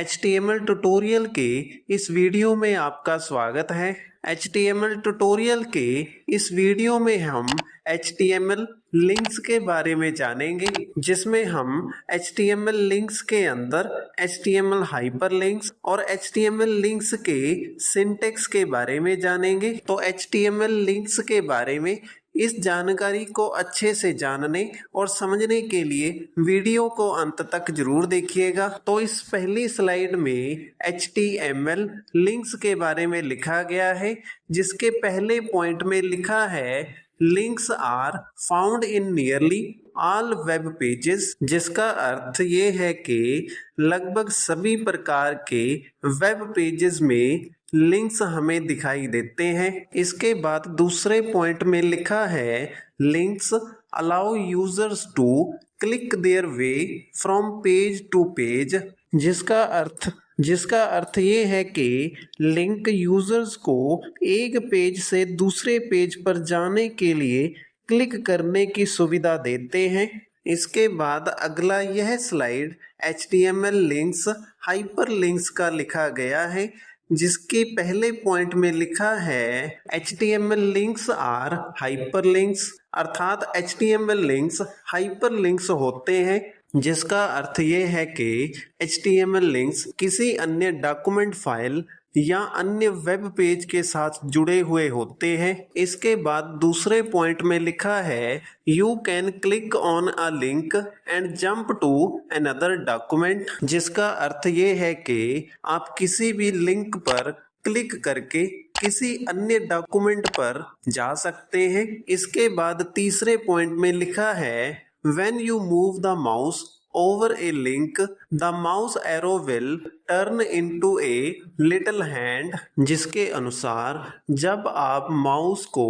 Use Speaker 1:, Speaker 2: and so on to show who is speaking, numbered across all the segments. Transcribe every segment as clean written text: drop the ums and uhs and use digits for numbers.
Speaker 1: HTML tutorial के इस video में आपका स्वागत है। HTML ट्यूटोरियल के इस वीडियो में हम HTML लिंक्स के बारे में जानेंगे, जिसमें हम HTML लिंक्स के अंदर HTML हाइपरलिंक्स और HTML लिंक्स के सिंटैक्स के बारे में जानेंगे। तो HTML लिंक्स के बारे में इस जानकारी को अच्छे से जानने और समझने के लिए वीडियो को अंत तक जरूर देखिएगा। तो इस पहली स्लाइड में HTML लिंक्स के बारे में लिखा गया है, जिसके पहले पॉइंट में लिखा है links are found in nearly all web pages, जिसका अर्थ ये है कि लगभग सभी प्रकार के वेब पेजेस में लिंक्स हमें दिखाई देते हैं। इसके बाद दूसरे पॉइंट में लिखा है links allow users to click their way from page to page, जिसका अर्थ ये है कि लिंक यूजर्स को एक पेज से दूसरे पेज पर जाने के लिए क्लिक करने की सुविधा देते हैं। इसके बाद अगला यह स्लाइड HTML लिंक्स हाइपरलिंक्स का लिखा गया है, जिसके पहले पॉइंट में लिखा है HTML लिंक्स आर हाइपरलिंक्स, अर्थात HTML लिंक्स हाइपरलिंक्स होते हैं, जिसका अर्थ ये है कि HTML लिंक्स किसी अन्य डॉक्यूमेंट फाइल या अन्य वेब पेज के साथ जुड़े हुए होते हैं। इसके बाद दूसरे पॉइंट में लिखा है you can click on a link and jump to another document, जिसका अर्थ ये है कि आप किसी भी लिंक पर क्लिक करके किसी अन्य डॉक्यूमेंट पर जा सकते हैं। इसके बाद तीसरे पॉइंट में लिखा है when you move the mouse over a link, the mouse arrow will turn into a little hand, जिसके अनुसार जब आप माउस को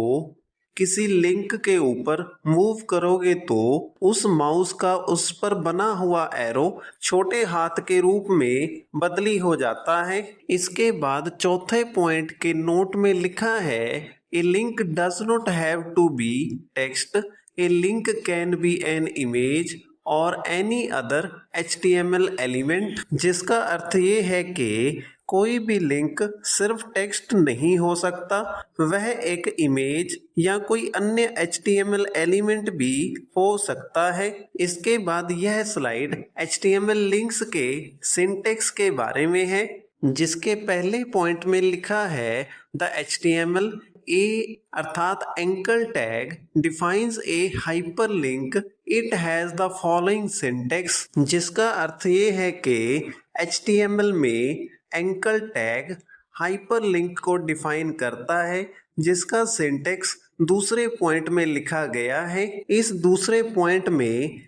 Speaker 1: किसी लिंक के ऊपर मूव करोगे तो उस माउस का उस पर बना हुआ एरो छोटे हाथ के रूप में बदली हो जाता है। इसके बाद चौथे पॉइंट के नोट में लिखा है a link does not have to be text, A link can be an image or any other HTML element, जिसका अर्थ ये है कि कोई भी लिंक सिर्फ टेक्स्ट नहीं हो सकता, वह एक इमेज या कोई अन्य HTML एलिमेंट भी हो सकता है। इसके बाद यह स्लाइड HTML लिंक्स के सिंटैक्स के बारे में है, जिसके पहले पॉइंट में लिखा है द HTML ए अर्थात anchor tag defines A hyperlink, it has the following syntax, जिसका अर्थ ये है कि HTML में एंकर टैग हाइपरलिंक को डिफाइन करता है, जिसका सिंटैक्स दूसरे पॉइंट में लिखा गया है। इस दूसरे पॉइंट में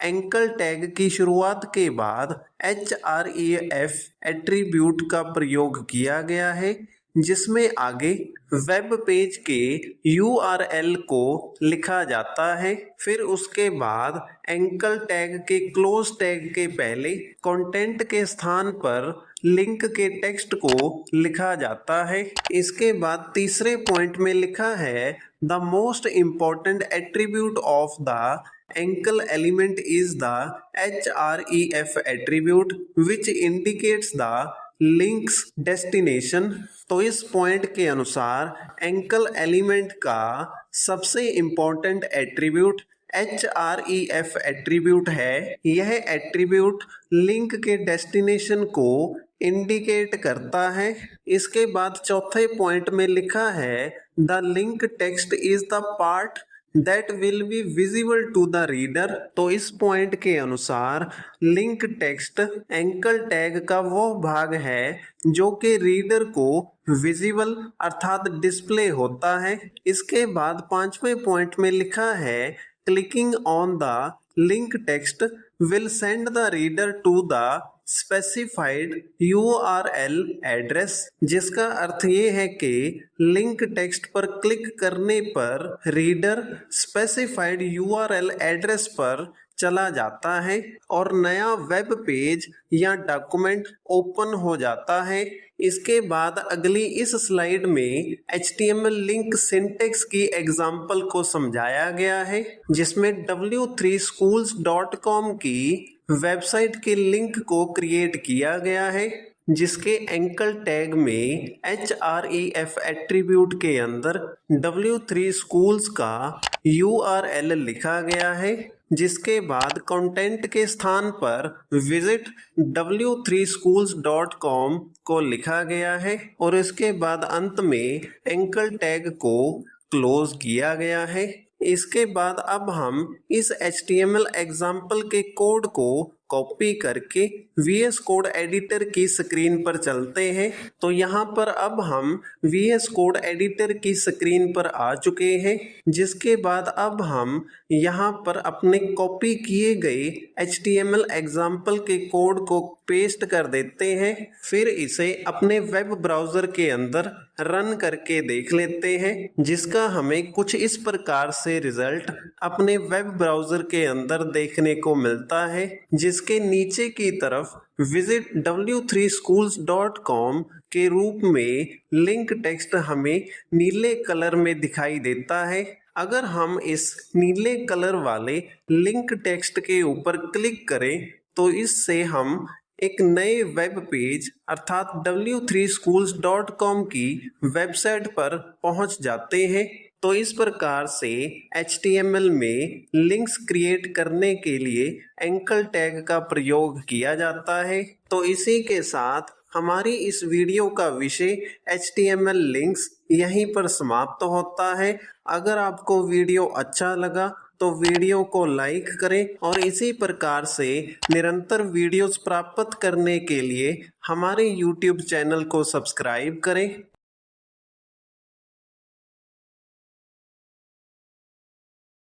Speaker 1: एंकर टैग की शुरुआत के बाद href एट्रीब्यूट का प्रयोग किया गया है, जिसमें आगे वेब पेज के URL को लिखा जाता है। फिर उसके बाद एंकर टैग के क्लोज टैग के पहले कंटेंट के स्थान पर लिंक के टेक्स्ट को लिखा जाता है। इसके बाद तीसरे पॉइंट में लिखा है the most important attribute of the anchor element is the href attribute which indicates the links destination. तो इस पॉइंट के अनुसार एंकर एलिमेंट का सबसे इम्पोर्टेंट एट्रीब्यूट href एट्रीब्यूट है। यह एट्रीब्यूट लिंक के डेस्टिनेशन को इंडिकेट करता है। इसके बाद चौथे पॉइंट में लिखा है the link text is the part that will be visible to the reader। तो इस पॉइंट के अनुसार लिंक टेक्स्ट एंकर टैग का वो भाग है जो कि रीडर को विजिबल अर्थात डिस्प्ले होता है। इसके बाद पांचवें पॉइंट में लिखा है clicking on the link text will send the reader to the specified URL address, जिसका अर्थ ये है कि लिंक टेक्स्ट पर क्लिक करने पर रीडर स्पेसिफाइड URL एड्रेस पर चला जाता है और नया वेब पेज या डॉक्यूमेंट ओपन हो जाता है। इसके बाद अगली इस स्लाइड में HTML लिंक सिंटैक्स की एग्जाम्पल को समझाया गया है, जिसमें w3schools.com की वेबसाइट के लिंक को क्रिएट किया गया है, जिसके एंकर टैग में href एट्रीब्यूट के अंदर W3 स्कूल्स का URL लिखा गया है, जिसके बाद कंटेंट के स्थान पर विजिट w3schools.com को लिखा गया है और इसके बाद अंत में एंकर टैग को क्लोज किया गया है। इसके बाद अब हम इस HTML एग्जाम्पल के कोड को कॉपी करके VS कोड एडिटर की स्क्रीन पर चलते हैं। तो यहाँ पर अब हम VS कोड एडिटर की स्क्रीन पर आ चुके हैं, जिसके बाद अब हम यहाँ पर अपने कॉपी किए गए HTML एग्जाम्पल के कोड को पेस्ट कर देते हैं। फिर इसे अपने वेब ब्राउज़र के अंदर रन करके देख लेते हैं, जिसका हमें कुछ इस प्रकार से रिजल्ट अपने वेब ब्राउज़र के अंदर देखने को मिलता है, जिसके नीचे की तरफ विजिट w3schools.com के रूप में लिंक टेक्स्ट हमें नीले कलर में दिखाई देता है। अगर हम इस नीले कलर वाले लिंक टेक्स्ट के ऊपर क्लिक करें तो इससे हम एक नए वेब पेज अर्थात w3schools.com की वेबसाइट पर पहुंच जाते हैं। तो इस प्रकार से HTML में लिंक्स क्रिएट करने के लिए एंकर टैग का प्रयोग किया जाता है। तो इसी के साथ हमारी इस वीडियो का विषय HTML लिंक्स यहीं पर समाप्त होता है। अगर आपको वीडियो अच्छा लगा तो वीडियो को लाइक करें और इसी प्रकार से निरंतर वीडियोस प्राप्त करने के लिए हमारे YouTube चैनल को सब्सक्राइब करें।